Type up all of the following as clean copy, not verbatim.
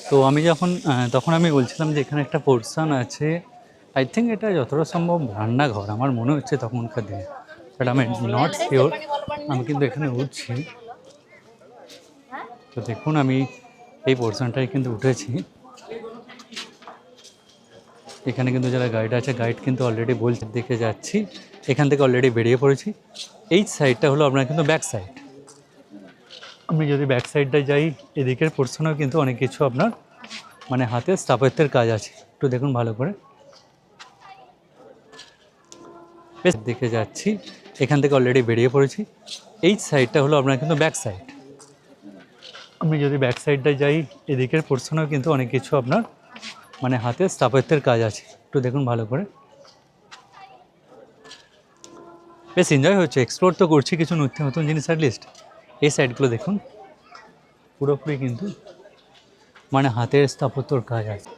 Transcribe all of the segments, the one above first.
তো আমি যখন তখন আমি বলছিলাম যে এখানে একটা পোর্শন আছে, আই থিঙ্ক এটা যতটা সম্ভব রান্নাঘর আমার মনে হচ্ছে তখনকার দিনে, বাট আমি নট শিওর। আমি কিন্তু এখানে উঠছি, তো দেখুন আমি এই পোর্শনটায় কিন্তু উঠেছি। এখানে কিন্তু যারা গাইড আছে, গাইড কিন্তু অলরেডি বলছে দেখে যাচ্ছি, এখান থেকে অলরেডি বেরিয়ে পড়েছি। এই সাইডটা হলো আপনার কিন্তু ব্যাক সাইড। আমি যদি ব্যাক সাইডটায় যাই, এদিকের পোর্শনেও কিন্তু অনেক কিছু আপনার মানে হাতে স্থাপত্যের কাজ আছে, একটু দেখুন ভালো করে। বেশ দেখে যাচ্ছি, এখান থেকে অলরেডি বেরিয়ে পড়েছি। এই সাইডটা হলো আপনার কিন্তু ব্যাক সাইড। আমি যদি ব্যাক সাইডটায় যাই, এদিকের পোর্শনেও কিন্তু অনেক কিছু আপনার মানে হাতে স্থাপত্যের কাজ আছে, একটু দেখুন ভালো করে। বেশ এনজয় হচ্ছে, এক্সপ্লোর তো করছি কিছু নতুন নতুন জিনিস। অ্যাটলিস্ট এই সাইডগুলো দেখুন, পুরোপুরি কিন্তু মানে হাতের স্থাপত্যর কাজ আছে।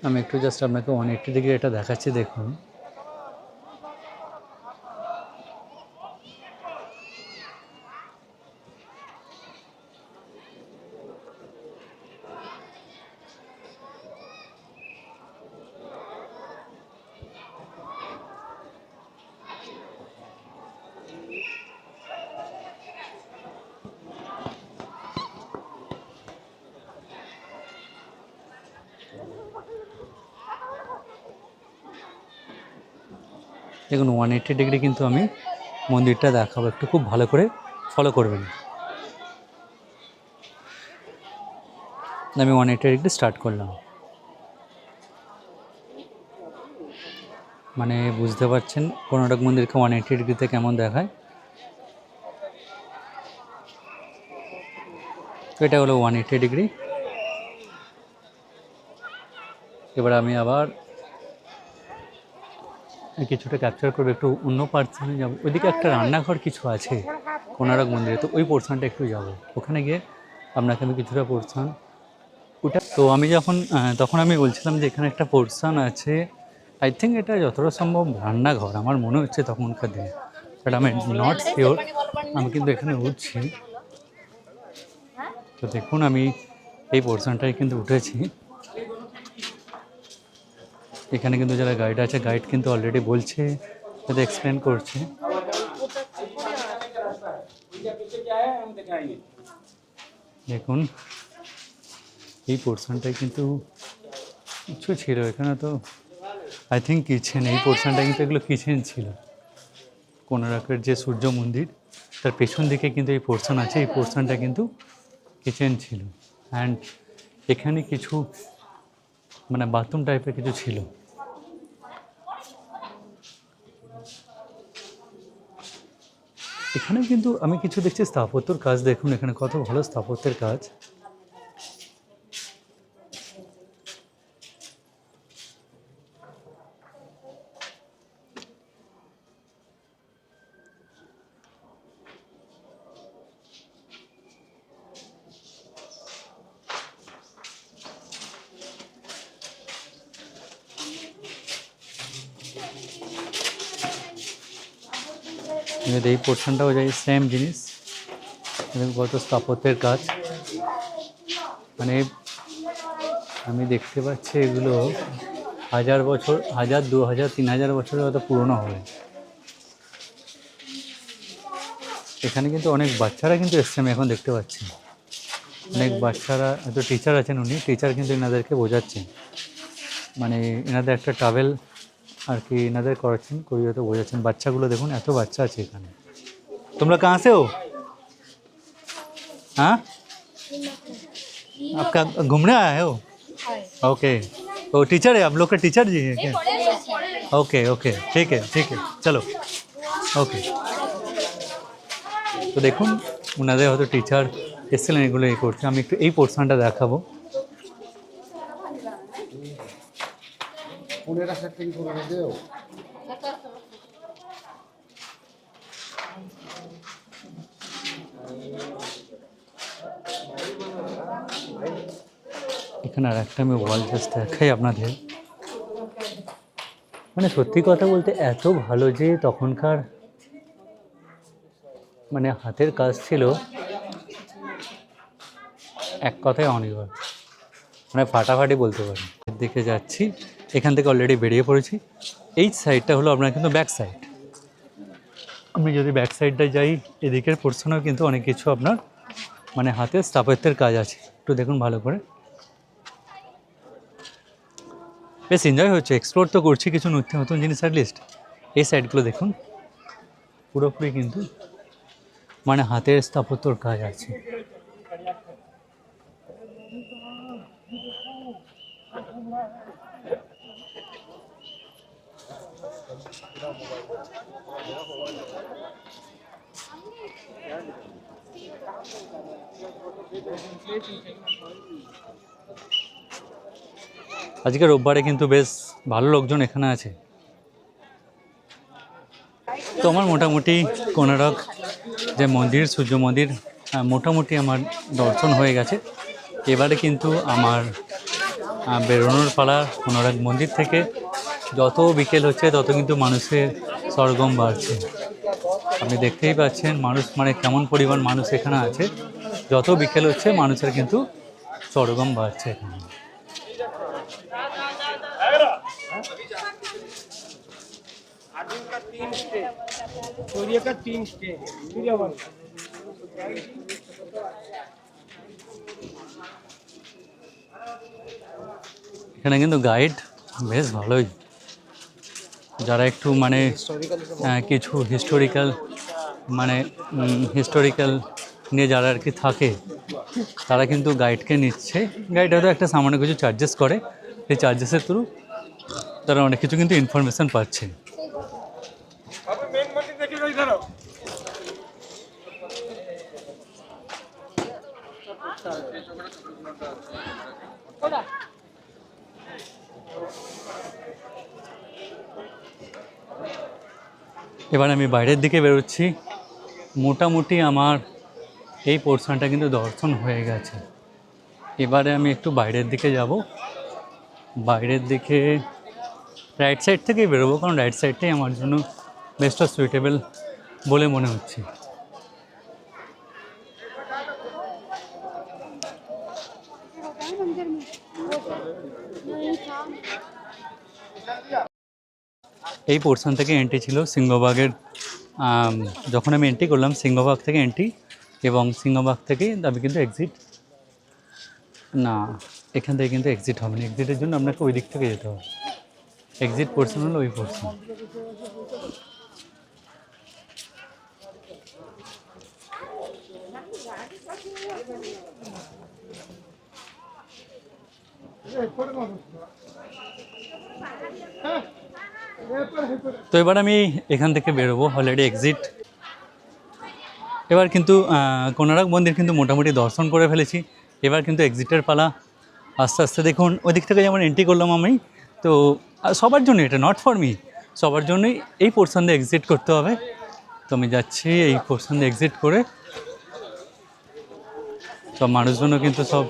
আমি একটু জাস্ট আপনাকে 180 ডিগ্রি এটা দেখাচ্ছি, দেখুন। দেখুন 180 ডিগ্রি কিন্তু আমি মন্দিরটা দেখাবো, একটু খুব ভালো করে ফলো করবেন। আমি 180 ডিগ্রি স্টার্ট করলাম, মানে বুঝতে পারছেন কর্ণাটক মন্দিরকে 180 ডিগ্রিতে কেমন দেখায়। তো এটা হলো 180 ডিগ্রি। এবার আমি আবার কিছুটা ক্যাপচার করবো, একটু অন্য পার্সনে যাবো। ওইদিকে একটা রান্নাঘর কিছু আছে কোনারক মন্দিরে, তো ওই পোর্শনটা একটু যাব, ওখানে গিয়ে আপনাকে আমি কিছুটা পোর্শন ওটা। তো আমি যখন তখন আমি বলছিলাম যে এখানে একটা পোর্শন আছে, আই থিঙ্ক এটা যতটা সম্ভব রান্নাঘর আমার মনে হচ্ছে তখনকার দিনে, বাট আমি নট শিওর। আমি কিন্তু এখানে উঠছি, তো দেখুন আমি এই পোর্শনটায় কিন্তু উঠেছি। এখানে কিন্তু যারা গাইড আছে, গাইড কিন্তু অলরেডি বলছে, যাতে এক্সপ্লেন করছে। দেখুন এই পোর্শনটায় কিন্তু কিছু ছিল, এখানে তো আই থিঙ্ক কিচেন, এই পোর্শনটা কিন্তু এগুলো কিচেন ছিল। কোনারকের যে সূর্য মন্দির, তার পেছন দিকে কিন্তু এই পোর্শন আছে, এই পোর্শনটা কিন্তু কিচেন ছিল। অ্যান্ড এখানে কিছু মানে বাথরুম টাইপের কিছু ছিল। এখানেও কিন্তু আমি কিছু দেখছি স্থাপত্যর কাজ, দেখুন এখানে কত ভালো স্থাপত্যের কাজ। যদি এই পোর্শনটাও যাই, সেম জিনিস, কত স্থাপত্যের কাজ। মানে আমি দেখতে পাচ্ছি এগুলো 1000 বছর, 1000, 2000, 3000 বছরের হয়তো পুরনো হবে। এখানে কিন্তু অনেক বাচ্চারা কিন্তু এসছে, আমি এখন দেখতে পাচ্ছি অনেক বাচ্চারা, হয়তো টিচার আছেন, উনি টিচার কিন্তু এনাদেরকে বোঝাচ্ছেন, মানে এনাদের একটা ট্রাভেল আর কি এনাদের করাচ্ছেন, করিয়ে হয়তো বোঝাচ্ছেন। বাচ্চাগুলো দেখুন, এত বাচ্চা আছে এখানে। তোমরা কাহা সে हो? हाँ, आपका घूमने आया है हो? ओके, तो टीचर है, आप लोग का टीचर जी है क्या? ओके ओके, ठीक है ठीक है, चलो ওকে। তো দেখুন ওনাদের হয়তো টিচার এসেছিলেন, এগুলো এই করছে। আমি একটু এই পোর্শনটা দেখাবো। এখানে আর একটা আমি ওয়াল জাস্ট দেখাই আপনাদের, মানে সত্যি কথা বলতে এত ভালো যে তখনকার মানে হাতের কাজ ছিল, এক কথায় অনির্বাণ। মানে ফাটাফাটি বলতে পারি। এর দিকে যাচ্ছি, এখান থেকে অলরেডি বেরিয়ে পড়েছি। এই সাইডটা হলো আপনার কিন্তু ব্যাক সাইড। আমি যদি ব্যাক সাইডটায় যাই, এদিকের পোর্শনেও কিন্তু অনেক কিছু আপনার মানে হাতে স্থাপত্যের কাজ আছে, একটু দেখুন ভালো করে। বেশ এনজয় হচ্ছে, এক্সপ্লোর তো করছি কিছু নতুন নতুন জিনিস। অ্যাটলিস্ট এই সাইডগুলো দেখুন, পুরোপুরি কিন্তু মানে হাতের স্থাপত্যর কাজ আছে। আজকে রোববারে কিন্তু বেশ ভালো লোকজন এখানে আছে। তো আমার মোটামুটি কোনারক যে মন্দির, সূর্য মন্দির, মোটামুটি আমার দর্শন হয়ে গেছে। এবারে কিন্তু আমার বেরোনোর পালা কোনারক মন্দির থেকে। যত বিকেল হচ্ছে তত কিন্তু মানুষের সরগম বাড়ছে। আপনি দেখতেই পাচ্ছেন মানুষ মানে কেমন পরিমাণ মানুষ এখানে আছে। যত বিকেল হচ্ছে মানুষের কিন্তু সরগম বাড়ছে এখানে। এখানে কিন্তু গাইড বেশ ভালোই, যারা একটু মানে কিছু হিস্টোরিক্যাল মানে হিস্টোরিক্যাল নিয়ে যারা আর কি থাকে, তারা কিন্তু গাইডকে নিচ্ছে। গাইড হয়তো একটা সামান্য কিছু চার্জেস করে, সেই চার্জেসের থ্রু তারা অনেক কিছু কিন্তু ইনফরমেশান পাচ্ছে। এবার আমি বাইরের দিকে বেরোচ্ছি। মোটামুটি আমার এই পোর্শনটা কিন্তু দর্শন হয়ে গেছে। এবারে আমি একটু বাইরের দিকে যাব। বাইরের দিকে রাইট সাইড থেকেই বেরোবো, কারণ রাইট সাইডটাই আমার জন্য বেস্ট সুইটেবল বলে মনে হচ্ছে। এই পোর্শন থেকে এন্ট্রি ছিল সিংহবাগের। যখন আমি এন্ট্রি করলাম সিংহবাগ থেকে এন্ট্রি, এবং সিংহবাগ থেকেই আমি কিন্তু এক্সিট না, এখান থেকে কিন্তু এক্সিট হবে না। এক্সিটের জন্য আপনাকে ওই দিক থেকে যেতে হবে। এক্সিট পোর্শন হলো ওই পোর্শন। তো এবার আমি এখান থেকে বেরোবো, অলরেডি এক্সিট। এবার কিন্তু কোনারক মন্দির কিন্তু মোটামুটি দর্শন করে ফেলেছি। এবার কিন্তু এক্সিটের পালা। আস্তে আস্তে দেখুন ওই দিক থেকে যেমন এন্ট্রি করলাম আমি, তো সবার জন্য এটা নট ফর মি, সবার জন্যই এই পোর্শন দিয়ে এক্সিট করতে হবে। তো আমি যাচ্ছি এই পোর্শন দিয়ে এক্সিট করে। সব মানুষজনও কিন্তু সব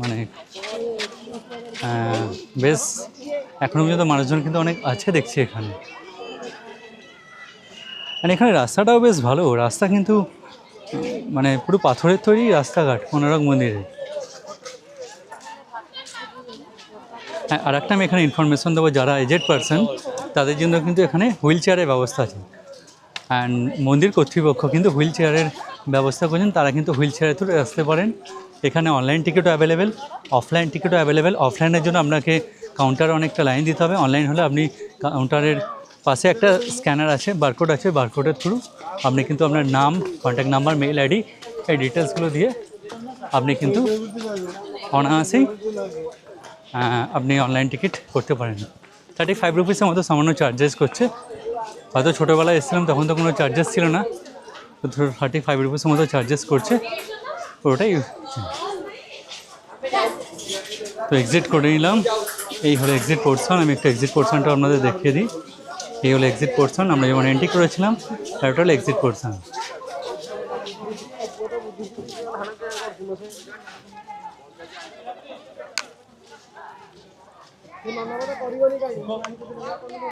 মানে বেশ এখনও পর্যন্ত মানুষজন কিন্তু অনেক আছে দেখছি এখানে। মানে এখানে রাস্তাটাও বেশ ভালো, রাস্তা কিন্তু মানে পুরো পাথরের তৈরি রাস্তাঘাট কোনারক মন্দিরে। হ্যাঁ, আর একটা আমি এখানে ইনফরমেশন দেবো, যারা এজেড পারসন তাদের জন্য কিন্তু এখানে হুইল চেয়ারের ব্যবস্থা আছে। অ্যান্ড মন্দির কর্তৃপক্ষ কিন্তু হুইল চেয়ারের ব্যবস্থা করেছেন, তারা কিন্তু হুইল চেয়ারে তুলে আসতে পারেন। এখানে অনলাইন টিকিটও অ্যাভেলেবেল, অফলাইন টিকিটও অ্যাভেলেবেল। অফলাইনের জন্য আপনাকে কাউন্টারে অনেকটা লাইন দিতে হবে। অনলাইন হলে আপনি কাউন্টারের পাশে একটা স্ক্যানার আছে, বারকোড আছে, বারকোডের থ্রু আপনি কিন্তু আপনার নাম, কন্ট্যাক্ট নাম্বার, মেল আইডি, এই ডিটেলসগুলো দিয়ে আপনি কিন্তু অনায়াসেই আপনি অনলাইন টিকিট করতে পারেন। 35 রুপিসের মতো সামান্য চার্জেস করছে। হয়তো ছোটোবেলায় এসেছিলাম তখন তো কোনো চার্জেস ছিল না, তো 35 রুপিসের মতো চার্জেস করছে পুরোটাই। তো এক্সিট করে নিলাম। এই হলো এক্সিট পোর্শন। আমি একটু এক্সিট পোর্শনটা আপনাদের দেখিয়ে দিই। এই হলো এক্সিট পোর্শন, আমরা যেমন এন্ট্রি করেছিলাম এটা হলো এক্সিট পোর্শন।